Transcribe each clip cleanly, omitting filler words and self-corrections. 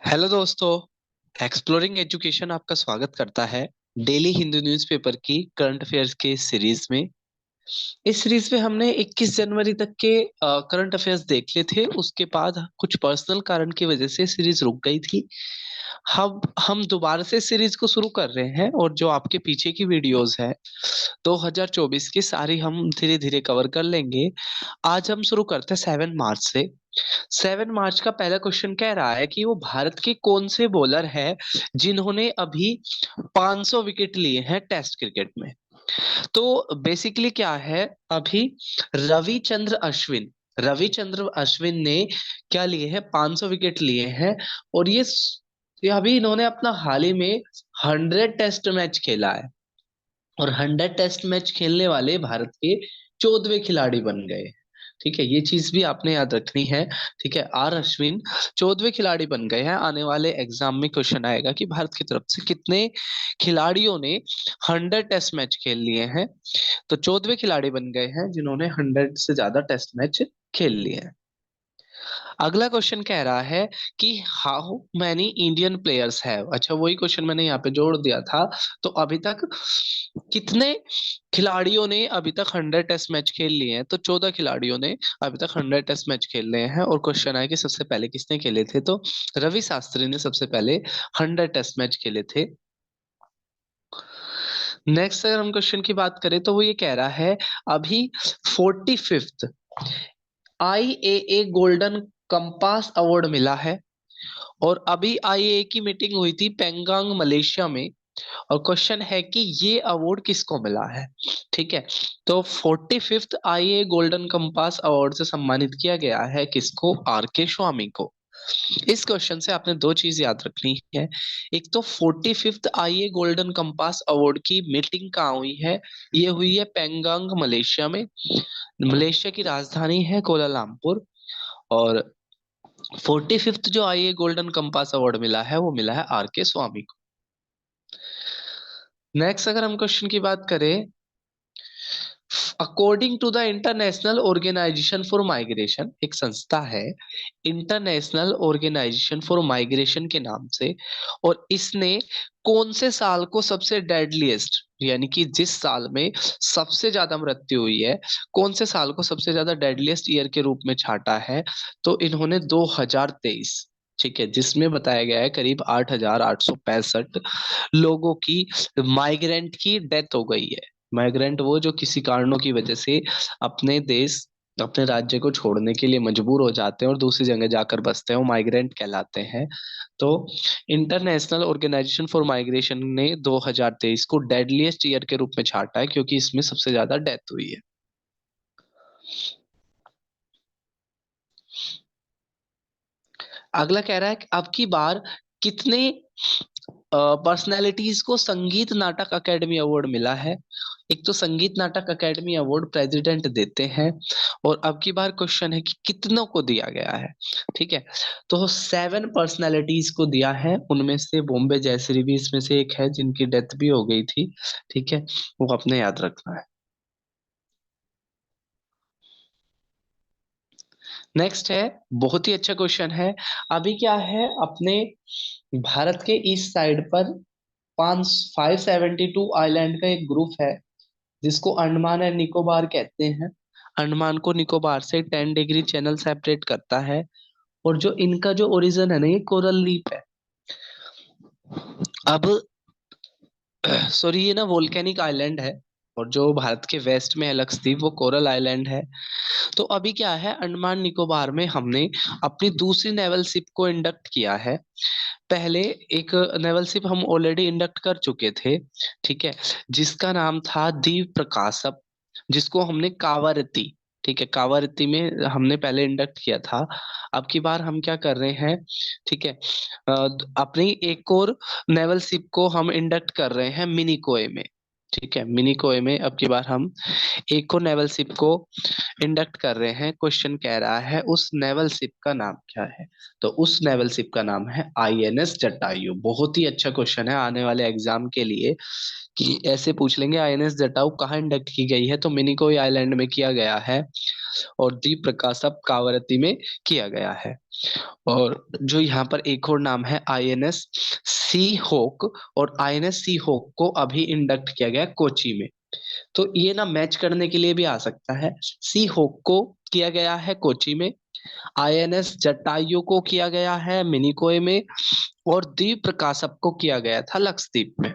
Hello दोस्तों। Exploring education आपका स्वागत करता है डेली हिंदू न्यूज़पेपर की करंट अफेयर्स के सीरीज में। इस सीरीज में हमने 21 जनवरी तक के करंट अफेयर्स देख लिए थे। उसके बाद कुछ पर्सनल कारण की वजह से सीरीज रुक गई थी। हम दोबारा से सीरीज को शुरू कर रहे हैं और जो आपके पीछे की वीडियोस है 2024 की सारी हम धीरे धीरे कवर कर लेंगे। आज हम शुरू करते हैं 7 मार्च से। 7 मार्च का पहला क्वेश्चन कह रहा है कि वो भारत के कौन से बॉलर है जिन्होंने अभी 500 विकेट लिए हैं टेस्ट क्रिकेट में। तो बेसिकली क्या है, अभी रविचंद्र अश्विन ने क्या लिए हैं, 500 विकेट लिए हैं। और ये अभी इन्होंने अपना हाल ही में 100 टेस्ट मैच खेला है और 100 टेस्ट मैच खेलने वाले भारत के 14वें खिलाड़ी बन गए। ठीक है, ये चीज भी आपने याद रखनी है। ठीक है, आर अश्विन 14वें खिलाड़ी बन गए हैं। आने वाले एग्जाम में क्वेश्चन आएगा कि भारत की तरफ से कितने खिलाड़ियों ने 100 टेस्ट मैच खेल लिए हैं। तो 14वें खिलाड़ी बन गए हैं जिन्होंने 100 से ज्यादा टेस्ट मैच खेल लिए हैं। अगला क्वेश्चन कह रहा है कि how many Indian players have, अच्छा वही क्वेश्चन मैंने यहाँ पे जोड़ दिया था। तो अभी तक कितने खिलाड़ियों ने अभी तक 100 टेस्ट मैच खेल लिए हैं, तो 14 खिलाड़ियों ने अभी तक 100 टेस्ट मैच खेल रहे हैं। और क्वेश्चन है कि सबसे पहले किसने खेले थे, तो रवि शास्त्री ने सबसे पहले 100 टेस्ट मैच खेले थे। नेक्स्ट अगर हम क्वेश्चन की बात करें तो वो ये कह रहा है अभी 45th IAA golden compass award मिला है। और अभी आईएए की मीटिंग हुई थी पेंगांग मलेशिया में। और क्वेश्चन है कि ये अवार्ड किसको मिला है। ठीक है, तो 45th IAA golden compass award से सम्मानित किया गया है किसको, आर के स्वामी को। इस क्वेश्चन से आपने दो चीज याद रखनी है। एक तो 45th IAA golden compass award की मीटिंग कहाँ हुई है, ये हुई है पेंगांग मलेशिया में। मलेशिया की राजधानी है कोलालमपुर। और 45th जो आईए गोल्डन कंपास अवार्ड मिला है वो मिला है आर के स्वामी को। नेक्स्ट अगर हम क्वेश्चन की बात करें, according to the International Organization for Migration, एक संस्था है इंटरनेशनल ऑर्गेनाइजेशन फॉर माइग्रेशन के नाम से। और इसने कौन से साल को सबसे डेडलीस्ट, यानी कि जिस साल में सबसे ज्यादा मृत्यु हुई है, कौन से साल को सबसे ज्यादा डेडलीस्ट ईयर के रूप में छाटा है, तो इन्होंने 2023। ठीक है, जिसमें बताया गया है करीब 8,865 लोगों की माइग्रेंट की डेथ हो गई है। माइग्रेंट वो जो किसी कारणों की वजह से अपने देश, अपने राज्य को छोड़ने के लिए मजबूर हो जाते हैं और दूसरी जगह जाकर बसते हैं, वो माइग्रेंट कहलाते हैं। तो इंटरनेशनल ऑर्गेनाइजेशन फॉर माइग्रेशन ने 2023 को डेडलीस्ट ईयर के रूप में छाटा है क्योंकि इसमें सबसे ज्यादा डेथ हुई है। अगला कह रहा है कि अब की बार कितने पर्सनैलिटीज को संगीत नाटक अकेडमी अवार्ड मिला है। एक तो संगीत नाटक अकेडमी अवार्ड प्रेसिडेंट देते हैं। और अब की बार क्वेश्चन है कि कितनों को दिया गया है। ठीक है, तो 7 पर्सनैलिटीज को दिया है, उनमें से बॉम्बे जयश्री भी इसमें से एक है जिनकी डेथ भी हो गई थी। ठीक है, वो अपने याद रखना है। नेक्स्ट है, बहुत ही अच्छा क्वेश्चन है। अभी क्या है, अपने भारत के ईस्ट साइड पर 572 आइलैंड का एक ग्रुप है जिसको अंडमान एंड निकोबार कहते हैं। अंडमान को निकोबार से 10 डिग्री चैनल सेपरेट करता है। और जो इनका जो ओरिजिन है ना, ये कोरल रीफ है। अब सॉरी, ये ना वोल्केनिक आइलैंड है। और जो भारत के वेस्ट में है लक्षद्वीप, वो कोरल आइलैंड है। तो अभी क्या है, अंडमान निकोबार में हमने अपनी दूसरी नेवल शिप को इंडक्ट किया है। पहले एक नेवल शिप हम ऑलरेडी इंडक्ट कर चुके थे। ठीक है, जिसका नाम था दीप प्रकाशप, जिसको हमने कावारती, ठीक है, कावारती में हमने पहले इंडक्ट किया था। अब की बार हम क्या कर रहे हैं, ठीक है, अपनी एक और नेवल शिप को हम इंडक्ट कर रहे हैं मिनिकोय में। ठीक है, मिनिकोय में अब की बार हम एक और नेवल शिप को इंडक्ट कर रहे हैं। क्वेश्चन कह रहा है उस नेवल शिप का नाम क्या है, तो उस नेवल शिप का नाम है आईएनएस जटायु। बहुत ही अच्छा क्वेश्चन है आने वाले एग्जाम के लिए कि ऐसे पूछ लेंगे आईएनएस जटाऊ कहाँ इंडक्ट की गई है, तो मिनिकोय आइलैंड में किया गया है और द्वीप प्रकाशप कावरती में किया गया है। और जो यहाँ पर एक और नाम है आईएनएस सी होक, और आईएनएस सी होक को अभी इंडक्ट किया गया है कोची में। तो ये ना मैच करने के लिए भी आ सकता है। सी होक को किया गया है कोची में, आईएनएस जटायु को किया गया है मिनिकोय में, और द्वीप प्रकाशप को किया गया था लक्षद्वीप में।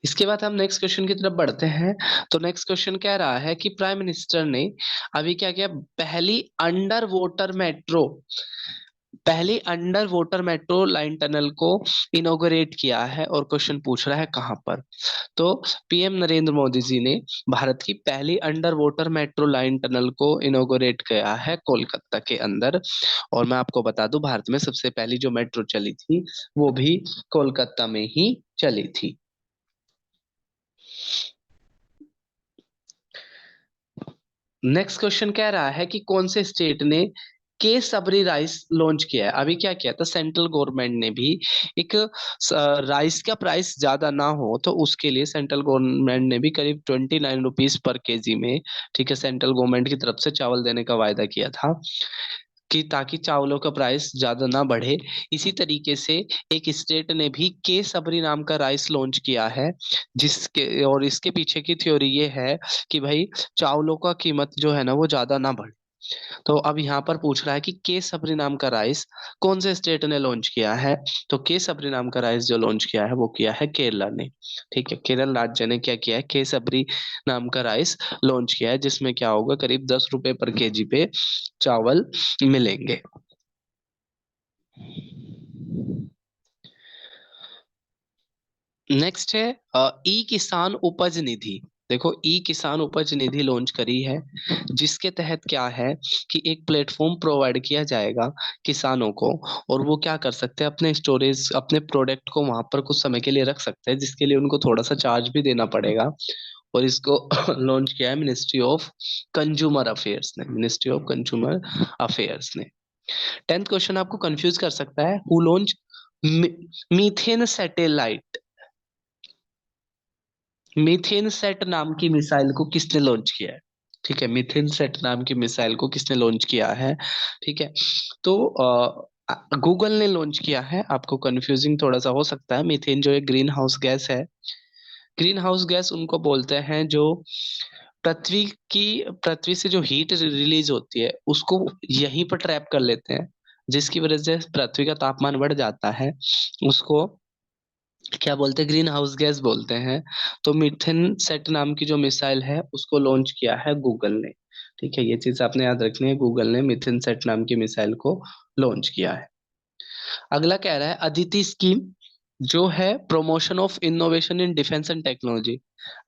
इसके बाद हम नेक्स्ट क्वेश्चन की तरफ बढ़ते हैं। तो नेक्स्ट क्वेश्चन कह रहा है कि प्राइम मिनिस्टर ने अभी क्या किया, पहली under water metro line tunnel को इनॉग्रेट किया है, और क्वेश्चन पूछ रहा है कहां पर। तो पीएम नरेंद्र मोदी जी ने भारत की पहली under water metro line tunnel को इनॉग्रेट किया है कोलकाता के अंदर। और मैं आपको बता दूं, भारत में सबसे पहली जो मेट्रो चली थी वो भी कोलकाता में ही चली थी। नेक्स्ट क्वेश्चन कह रहा है कि कौन से स्टेट ने के सबरी राइस लॉन्च किया है। अभी क्या किया था, सेंट्रल गवर्नमेंट ने भी एक राइस का प्राइस ज्यादा ना हो तो उसके लिए सेंट्रल गवर्नमेंट ने भी करीब 29 रुपीज पर केजी में, ठीक है, सेंट्रल गवर्नमेंट की तरफ से चावल देने का वायदा किया था कि ताकि चावलों का प्राइस ज्यादा ना बढ़े। इसी तरीके से एक स्टेट ने भी के सबरी नाम का राइस लॉन्च किया है, जिसके और इसके पीछे की थ्योरी ये है कि भाई चावलों का कीमत जो है ना वो ज्यादा ना बढ़े। तो अब यहाँ पर पूछ रहा है कि के सबरी नाम का राइस कौन से स्टेट ने लॉन्च किया है। तो के सबरी नाम का राइस जो लॉन्च किया है वो किया है केरला ने। ठीक है, केरल राज्य ने क्या किया है, के सबरी नाम का राइस लॉन्च किया है, जिसमें क्या होगा, करीब 10 रुपए पर केजी पे चावल मिलेंगे। नेक्स्ट है ई किसान उपज निधि। देखो, ई किसान उपज निधि लॉन्च करी है, जिसके तहत क्या है कि एक प्लेटफॉर्म प्रोवाइड किया जाएगा किसानों को, और वो क्या कर सकते हैं, अपने स्टोरेज, अपने प्रोडक्ट को वहां पर कुछ समय के लिए रख सकते हैं, जिसके लिए उनको थोड़ा सा चार्ज भी देना पड़ेगा। और इसको लॉन्च किया है मिनिस्ट्री ऑफ कंज्यूमर अफेयर्स ने। 10th क्वेश्चन आपको कंफ्यूज कर सकता है, who launch methane satellite. Methane set नाम की मिसाइल को किसने लॉन्च किया है। ठीक है, मीथेन सेट नाम की मिसाइल को किसने लॉन्च किया है। ठीक है, तो गूगल ने लॉन्च किया है। आपको कंफ्यूजिंग थोड़ा सा हो सकता है। मीथेन जो एक ग्रीन हाउस गैस है, ग्रीन हाउस गैस उनको बोलते हैं जो पृथ्वी की पृथ्वी से जो हीट रिलीज होती है उसको यहीं पर ट्रैप कर लेते हैं, जिसकी वजह से पृथ्वी का तापमान बढ़ जाता है। उसको क्या बोलते हैं, ग्रीन हाउस गैस बोलते हैं। तो मीथेन सेट नाम की जो मिसाइल है उसको लॉन्च किया है गूगल ने। ठीक है, ये चीज आपने याद रखनी है, गूगल ने मीथेन सेट नाम की मिसाइल को लॉन्च किया है। अगला कह रहा है अदिति स्कीम, जो है promotion of innovation in defence and technology.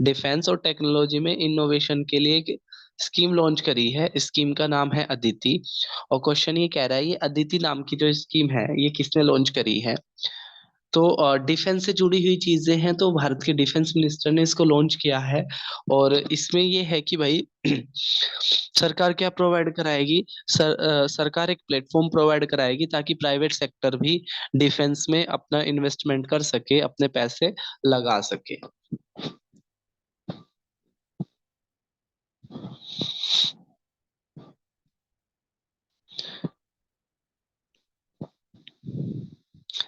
Defence और टेक्नोलॉजी में इनोवेशन के लिए एक स्कीम लॉन्च करी है, स्कीम का नाम है अदिति। और क्वेश्चन ये कह रहा है, ये अदिति नाम की जो स्कीम है ये किसने लॉन्च करी है। तो डिफेंस से जुड़ी हुई चीजें हैं, तो भारत के डिफेंस मिनिस्टर ने इसको लॉन्च किया है। और इसमें ये है कि भाई सरकार क्या प्रोवाइड कराएगी, सरकार एक प्लेटफॉर्म प्रोवाइड कराएगी ताकि प्राइवेट सेक्टर भी डिफेंस में अपना इन्वेस्टमेंट कर सके, अपने पैसे लगा सके।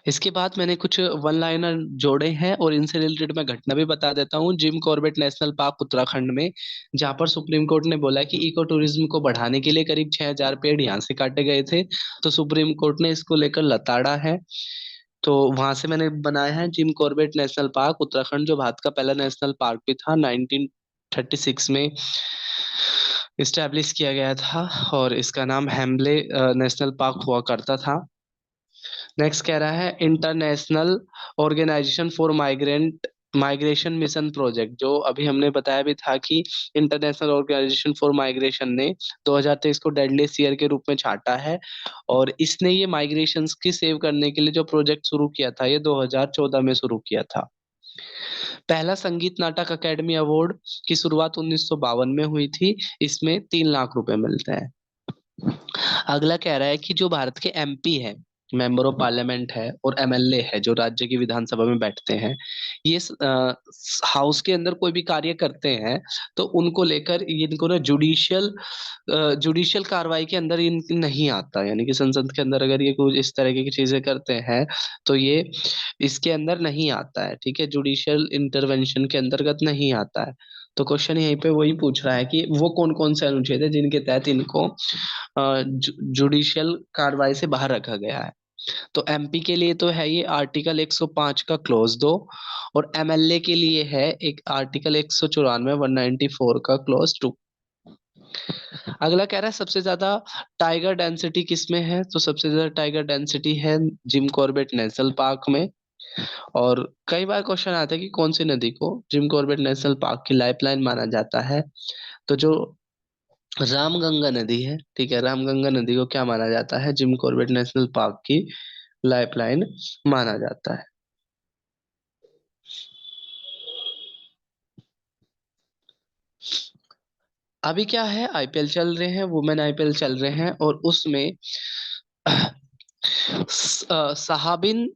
इसके बाद मैंने कुछ वन लाइनर जोड़े हैं और इनसे रिलेटेड मैं घटना भी बता देता हूँ। Jim Corbett national park Uttarakhand में, जहाँ पर सुप्रीम कोर्ट ने बोला कि इको टूरिज्म को बढ़ाने के लिए करीब 6,000 पेड़ यहाँ से काटे गए थे, तो सुप्रीम कोर्ट ने इसको लेकर लताड़ा है। तो वहां से मैंने बनाया है Jim Corbett national park Uttarakhand, जो भारत का पहला नेशनल पार्क भी था, 1936 में इस्टेब्लिश किया गया था, और इसका नाम हेम्बले नेशनल पार्क हुआ करता था। नेक्स्ट कह रहा है International Organization for Migration mission project, जो अभी हमने बताया भी था कि इंटरनेशनल ऑर्गेनाइजेशन फॉर माइग्रेशन ने 2023 को डेडलिस्ट ईयर के रूप में छाटा है। और इसने ये माइग्रेशंस की सेव करने के लिए जो प्रोजेक्ट शुरू किया था, ये 2014 में शुरू किया था। पहला संगीत नाटक अकेडमी अवार्ड की शुरुआत 1952 में हुई थी। इसमें 3 लाख रुपए मिलते हैं। अगला कह रहा है कि जो भारत के एमपी है, मेंबर ऑफ पार्लियामेंट है, और एमएलए है जो राज्य की विधानसभा में बैठते हैं, ये हाउस के अंदर कोई भी कार्य करते हैं तो उनको लेकर इनको ना जुडिशियल कार्रवाई के अंदर ये नहीं आता, यानी कि संसद के अंदर अगर ये कुछ इस तरह की चीजें करते हैं तो ये इसके अंदर नहीं आता है, ठीक है, जुडिशियल इंटरवेंशन के अंतर्गत नहीं आता है। तो क्वेश्चन यहीं पे वही पूछ रहा है कि वो कौन कौन से अनुच्छेद है जिनके तहत इनको जुडिशियल कार्रवाई से बाहर रखा गया है। तो एमपी के लिए तो है ये आर्टिकल 105 का क्लॉज 2, और एमएलए के लिए है एक आर्टिकल 194 194 का क्लॉज 2। अगला कह रहा है सबसे ज्यादा टाइगर डेंसिटी किस में है, तो सबसे ज्यादा टाइगर डेंसिटी है जिम कॉर्बेट नेशनल पार्क में। और कई बार क्वेश्चन आता है कि कौन सी नदी को जिम कॉर्बेट नेशनल पार्क की लाइफलाइन माना जाता है, तो जो रामगंगा नदी है, ठीक है, रामगंगा नदी को क्या माना जाता है, जिम कॉर्बेट नेशनल पार्क की लाइफलाइन माना जाता है। अभी क्या है, आईपीएल चल रहे हैं, वुमेन आईपीएल चल रहे हैं, और उसमें सहाबिन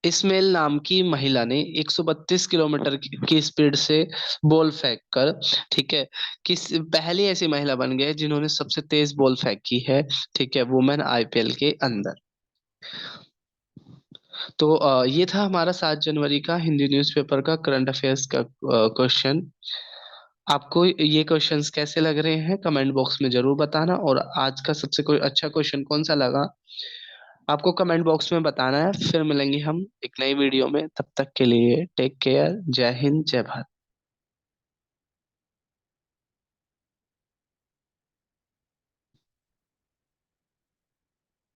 इस्माइल नाम की महिला ने 132 किलोमीटर की स्पीड से बॉल फेंक कर, ठीक है, किस पहली ऐसी महिला बन गई जिन्होंने सबसे तेज बॉल फेंकी है, ठीक है, वुमेन आईपीएल के अंदर। तो ये था हमारा 7 जनवरी का हिंदी न्यूज़पेपर का करंट अफेयर्स का क्वेश्चन। आपको ये क्वेश्चंस कैसे लग रहे हैं कमेंट बॉक्स में जरूर बताना, और आज का सबसे कोई अच्छा क्वेश्चन कौन सा लगा आपको कमेंट बॉक्स में बताना है। फिर मिलेंगे हम एक नई वीडियो में, तब तक के लिए टेक केयर, जय हिंद, जय भारत।